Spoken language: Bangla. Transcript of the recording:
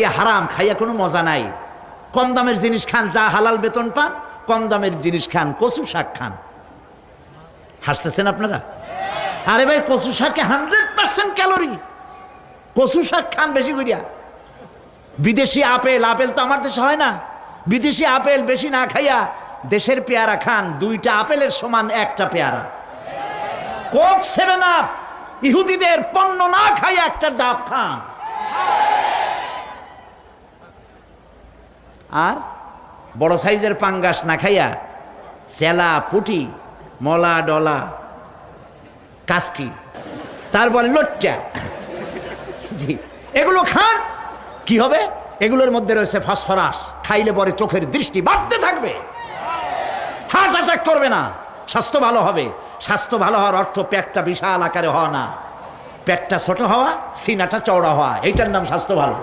এ হারাম, খাইয়া কোনো মজা নাই। কম দামের জিনিস খান, যা হালাল বেতন পান, কম দামের জিনিস খান, কচু শাক খান। হাসতেছেন আপনারা? আরে ভাই, কচু শাকে 100% ক্যালোরি। কচু শাক খান বেশি করিয়া। বিদেশি আপেল, আপেল তো আমার দেশে হয় না। বিদেশি আপেল বেশি না খাইয়া দেশের পেয়ারা খান। 2টা আপেলের সমান 1টা পেয়ারা। কোক 7 আপ ইহুদিদের পণ্য না খাইয়া 1টা ডাব খান। আর বড় সাইজের পাঙ্গাস না খাইয়া চেলা, পুটি, মলা, ডলা, কাসকি, তারপর লট্টা, জি, এগুলো খান। কি হবে? এগুলোর মধ্যে রয়েছে ফসফরাস। খাইলে পরে চোখের দৃষ্টি বাড়তে থাকবে, হার্ট অ্যাটাক করবে না, স্বাস্থ্য ভালো হবে। স্বাস্থ্য ভালো হওয়ার অর্থ পেটটা বিশাল আকারে হওয়া না, পেটটা ছোট হওয়া, সিনাটা চওড়া হওয়া, এইটার নাম স্বাস্থ্য ভালো।